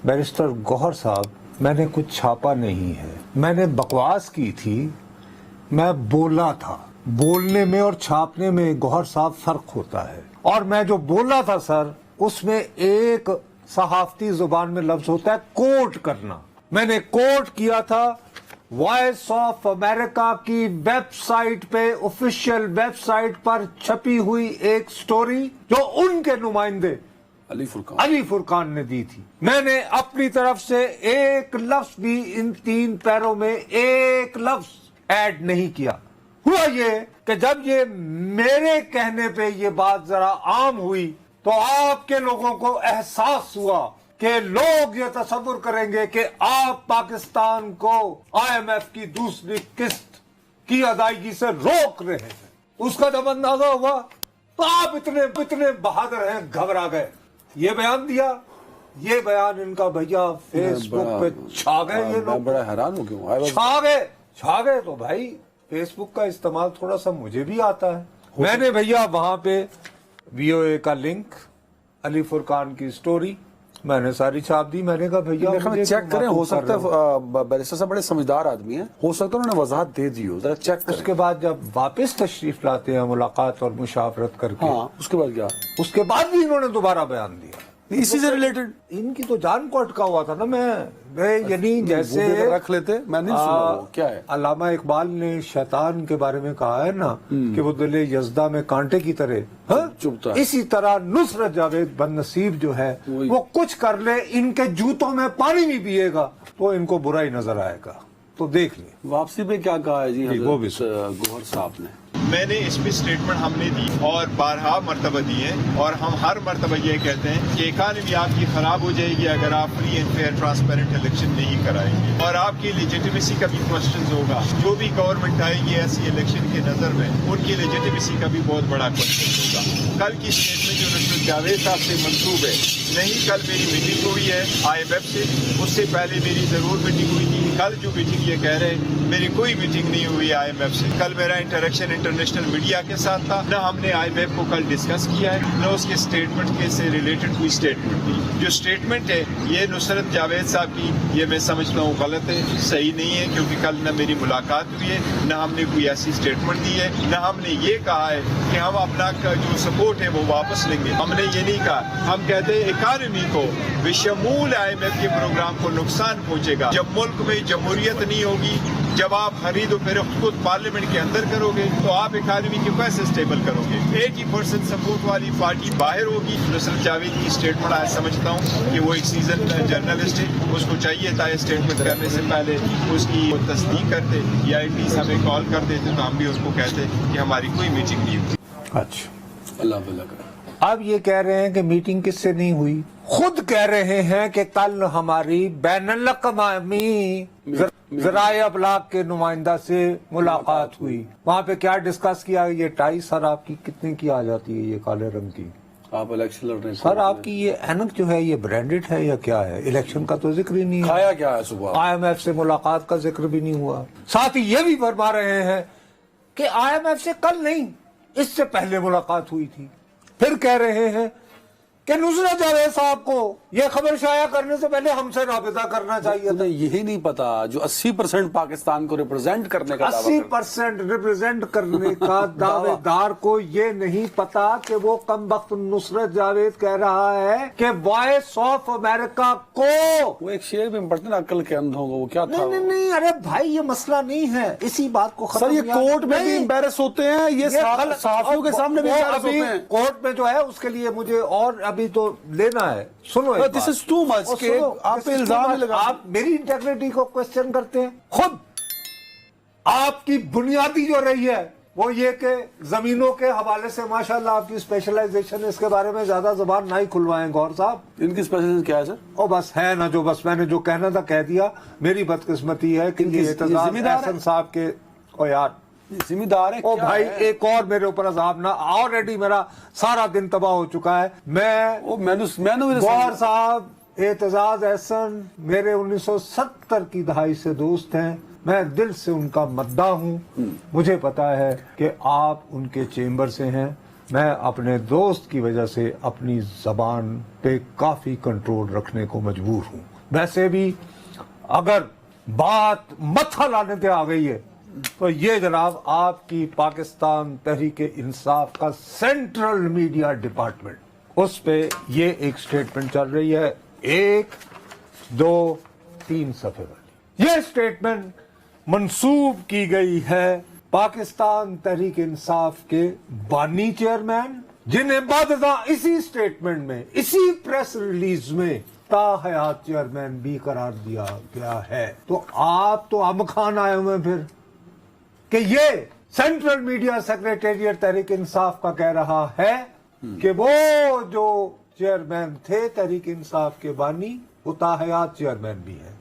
Barrister Gauhar साहब, मैंने कुछ छापा नहीं है, मैंने बकवास की थी, मैं बोला था। बोलने में और छापने में गौहर साहब फर्क होता है, और मैं जो बोला था सर, उसमें एक सहाफती जुबान में लफ्ज होता है कोट करना। मैंने कोट किया था वॉइस ऑफ अमेरिका की वेबसाइट पे, ऑफिशियल वेबसाइट पर छपी हुई एक स्टोरी जो उनके नुमाइंदे अली फुरकान ने दी थी। मैंने अपनी तरफ से एक लफ्ज भी इन 3 पैरों में एक लफ्ज ऐड नहीं किया। हुआ ये कि जब ये मेरे कहने पे ये बात जरा आम हुई तो आपके लोगों को एहसास हुआ कि लोग ये तसव्वुर करेंगे कि आप पाकिस्तान को IMF की दूसरी किस्त की अदायगी से रोक रहे हैं। उसका जब अंदाजा हुआ तो आप इतने बहादुर हैं, घबरा गए, ये बयान दिया। ये बयान इनका भैया फेसबुक पे छा गए। ये लोग बड़ा हैरान हो क्यों छा गए। तो भाई फेसबुक का इस्तेमाल थोड़ा सा मुझे भी आता है। मैंने भैया वहां पे VOA का लिंक, अली फुरकान की स्टोरी मैंने सारी छाप दी। मैंने कहा भैया चेक करें, हो सकता है बैरिस्टर साहब बड़े समझदार आदमी हैं, हो सकता है उन्होंने वजाहत दे दी हो, जरा चेक करें। उसके बाद जब वापस तशरीफ लाते हैं मुलाकात और मुशावरत करके, हाँ, उसके बाद क्या? उसके बाद भी इन्होंने दोबारा बयान दिया। इसी से रिलेटेड इनकी तो जान को अटका हुआ था ना। मैं यानी जैसे रख लेते, मैं नहीं सुना क्या है। अल्लामा इकबाल ने शैतान के बारे में कहा है ना कि वो दिले यज़दा में कांटे की तरह चुभता है, इसी तरह नुसरत जावेद बदनसीब जो है वो कुछ कर ले, इनके जूतों में पानी भी पिएगा तो इनको बुरा ही नजर आएगा। तो देख ले वापसी पे क्या कहा है जी वो भी गौहर साहब ने। मैंने इस पे स्टेटमेंट हमने दी और बारहा मरतबा दी है, और हम हर मरतबा ये कहते हैं कि इकानमी आपकी खराब हो जाएगी अगर आप free and fair transparent election नहीं कराएंगे, और आपकी लेजिटिमेसी का भी क्वेश्चन होगा। जो भी गवर्नमेंट आएगी ऐसी इलेक्शन के नजर में, उनकी लेजिटिमेसी का भी बहुत बड़ा क्वेश्चन होगा। कल की स्टेटमेंट जो नुसरत जावेद साहब से मंसूब है, नहीं कल मेरी मीटिंग हुई है IMF से, उससे पहले मेरी जरूर मीटिंग हुई थी। कल जो मीटिंग ये कह रहे हैं, मेरी कोई मीटिंग नहीं हुई IMF से। कल मेरा इंटरेक्शन इंटरनेशनल मीडिया के साथ था, न हमने IMF को कल डिस्कस किया है, न उसके स्टेटमेंट के से रिलेटेड कोई स्टेटमेंट थी। जो स्टेटमेंट है ये नुसरत जावेद साहब की, ये मैं समझता हूँ गलत है, सही नहीं है, क्योंकि कल न मेरी मुलाकात हुई है, न हमने कोई ऐसी स्टेटमेंट दी है, न हमने ये कहा है कि हम अपना जो सपोर्ट है वो वापस लेंगे। हमने ये नहीं कहा। हम कहते हैं इकानमी को बेशमूल IMF के प्रोग्राम को नुकसान पहुंचेगा। जब मुल्क में जमहूरियत नहीं होगी, जब आप खरीद और फरोख्त खुद पार्लियामेंट के अंदर करोगे तो आप इकानमी को कैसे स्टेबल करोगे? 80% सपोर्ट वाली पार्टी बाहर होगी। नुसरत जावेद की स्टेटमेंट आज समझता हूँ कि वो एक सीजन जर्नलिस्ट है, उसको चाहिए था स्टेटमेंट करने से पहले उसकी तस्दीक करते, या एटलीस्ट हमें कॉल कर देते तो हम भी उसको कहते कि हमारी कोई मीटिंग नहीं हुई। अच्छा, अल्लाह भला करे। अब ये कह रहे हैं कि मीटिंग किससे नहीं हुई, खुद कह रहे हैं कि कल हमारी बैनुल अक़वामी ज़राए अबलाग के नुमाइंदा से मुलाकात हुई। वहाँ पे क्या डिस्कस किया? ये टाई सर आपकी कितने की आ जाती है, ये काले रंग की? आप इलेक्शन लड़ रहे हैं सर, आपकी ये ऐनक जो है ये ब्रांडेड है या क्या है? इलेक्शन का तो जिक्र ही नहीं है। खाया क्या है सुबह? IMF से मुलाकात का जिक्र भी नहीं हुआ। साथ ही ये भी फरमा रहे हैं कि IMF से कल नहीं, इससे पहले मुलाकात हुई थी। फिर कह रहे हैं कि नुसरत जावेद साहब को यह खबर शाया करने से पहले हमसे राबिता करना चाहिए था। यही नहीं पता जो 80% पाकिस्तान को रिप्रेजेंट करने का 80% रिप्रेजेंट करने का दावेदार को ये नहीं पता कि वो कमबख्त नुसरत जावेद कह रहा है कि वॉइस ऑफ अमेरिका को, वो एक शेर भी पढ़ते ना, अक्ल के अंधों को, वो क्या था? नहीं, अरे भाई ये मसला नहीं है, इसी बात को सर ये कोर्ट में भी एम्बैरस होते हैं, ये सहाफियों के सामने भी एम्बैरस होते हैं। कोर्ट में जो है उसके लिए मुझे और अभी तो लेना है। सुनो, दिस इज टू मच कि आप पे इल्जाम लगा, आप मेरी इंटेग्रिटी को क्वेश्चन करते हैं। खुद आपकी बुनियादी जो रही है वो ये कि जमीनों के हवाले से माशाल्लाह आपकी स्पेशलाइजेशन, इसके बारे में ज्यादा जुबान ना ही खुलवाएं गौर साहब। इनकी स्पेशलाइजेशन क्या है सर? ओ बस है ना, जो बस मैंने जो कहना था कह दिया। मेरी बदकिस्मती है कि ये एहसन साहब के, ओ यार जिम्मेदार है। ओ भाई एक और मेरे ऊपर अजाब ना, ऑलरेडी मेरा सारा दिन तबाह हो चुका है। मैं गौहर साहब, एतजाज एहसन मेरे 1970 की दहाई से दोस्त हैं, मैं दिल से उनका मद्दा हूँ। मुझे पता है कि आप उनके चेंबर से हैं। मैं अपने दोस्त की वजह से अपनी जबान पे काफी कंट्रोल रखने को मजबूर हूँ। वैसे भी अगर बात मत्था लाने पे आ गई है तो ये जनाब आपकी पाकिस्तान तहरीक इंसाफ का सेंट्रल मीडिया डिपार्टमेंट, उस पे ये एक स्टेटमेंट चल रही है 1, 2, 3 सफ़े वाली। ये स्टेटमेंट मंसूब की गई है पाकिस्तान तहरीक इंसाफ के बानी चेयरमैन, जिन्हें बादशाह इसी स्टेटमेंट में, इसी प्रेस रिलीज में ताहयात चेयरमैन भी करार दिया गया है। तो आप तो अम खान आए हुए हैं फिर कि ये central media secretariat Tehreek Insaf का कह रहा है कि वो जो चेयरमैन थे तहरीक इंसाफ के बानी वो ताहयात चेयरमैन भी है।